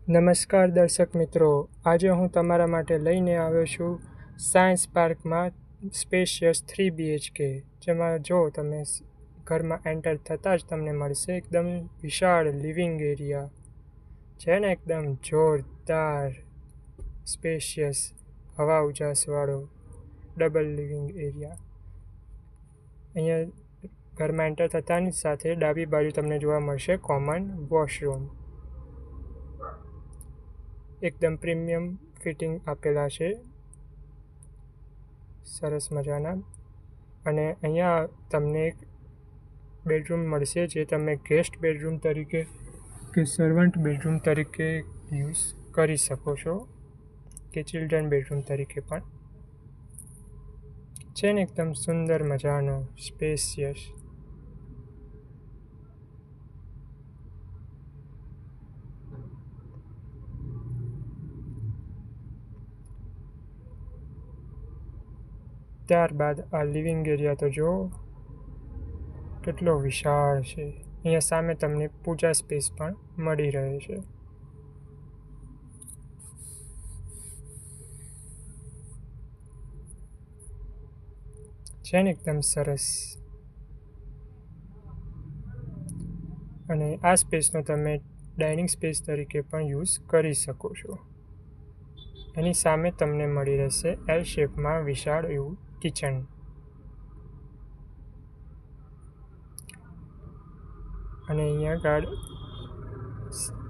નમસ્કાર દર્શક મિત્રો, આજે હું તમારા માટે લઈને આવ્યો છું સાયન્સ પાર્કમાં સ્પેશિયસ 3BHK, જેમાં જો તમે ઘરમાં એન્ટર થતાં જ તમને મળશે એકદમ વિશાળ લિવિંગ એરિયા છે ને, એકદમ જોરદાર સ્પેશિયસ હવા ઉજાસવાળો ડબલ લિવિંગ એરિયા. અહીંયા ઘરમાં એન્ટર થતાંની સાથે ડાબી બાજુ તમને જોવા મળશે કોમન વોશરૂમ. એકદમ પ્રીમિયમ ફિટિંગ આપેલા છે, સરસ મજાના. અને અહીંયા તમને એક બેડરૂમ મળશે જે તમે ગેસ્ટ બેડરૂમ તરીકે કે સર્વન્ટ બેડરૂમ તરીકે યુઝ કરી શકો છો, કે ચિલ્ડ્રન બેડરૂમ તરીકે પણ છે ને. એકદમ સુંદર મજાનો સ્પેશિયસ. ત્યારબાદ આ લિવિંગ એરિયા તો જો કેટલો વિશાળ છે. અહીંયા સામે તમને પૂજા સ્પેસ પણ મળી રહે છે. છે ને એકદમ સરસ. અને આ સ્પેસનો તમે ડાઇનિંગ સ્પેસ તરીકે પણ યુઝ કરી શકો છો. એની સામે તમને મળી રહેશે એલ શેપમાં વિશાળ એવું કિચન. અને અહીંયા આગળ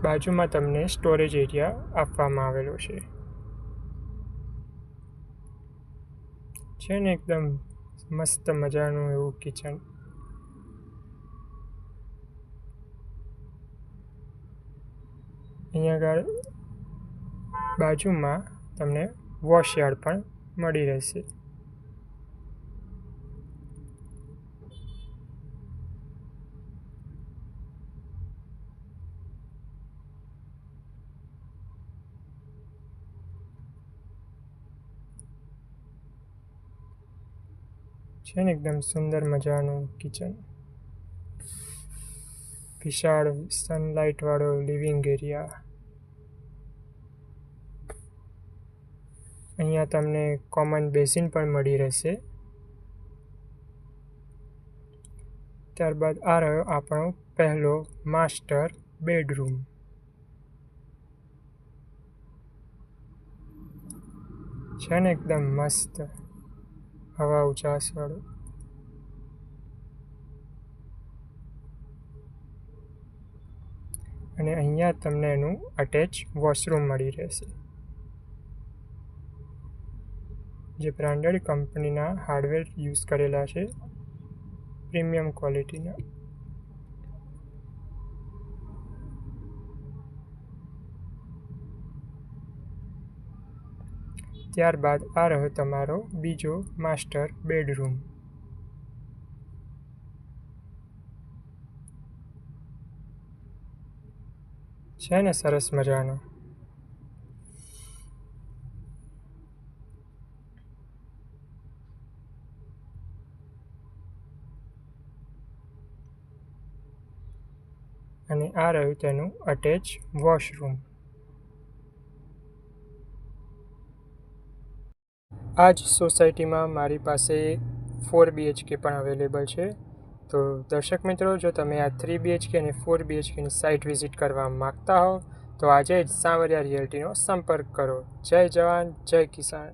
બાજુમાં તમને સ્ટોરેજ એરિયા આપવામાં આવેલો છે. છે ને એકદમ મસ્ત મજાનું એવું કિચન. અહીંયા આગળ બાજુમાં તમને વોશયાર્ડ પણ મળી રહેશે. છે ને એકદમ સુંદર મજાનું કિચન. વિશાળ સનલાઇટ વાળો લિવિંગ એરિયા. અહીંયા તમને કોમન બેસિન પણ મળી રહેશે. ત્યારબાદ આ રહ્યો આપણો પહેલો માસ્ટર બેડરૂમ. છે ને એકદમ મસ્ત હવા ઉજાસવાળું. અને અહીંયા તમને એનું અટેચ વોશરૂમ મળી રહેશે, જે બ્રાન્ડેડ કંપનીના હાર્ડવેર યુઝ કરેલા છે, પ્રીમિયમ ક્વોલિટીના. ત્યારબાદ આ રહ્યો તમારો બીજો માસ્ટર બેડરૂમ. છે ને સરસ મજાનો. અને આ રહ્યું તેનું અટેચ વોશરૂમ. આ જ સોસાયટીમાં મારી પાસે 4BHK પણ અવેલેબલ છે. તો દર્શક મિત્રો, જો તમે આ 3BHK અને 4BHKની સાઇટ વિઝિટ કરવા માગતા હો તો આજે જ સાંવરિયા રિયલ્ટીનો સંપર્ક કરો. જય જવાન, જય કિસાન.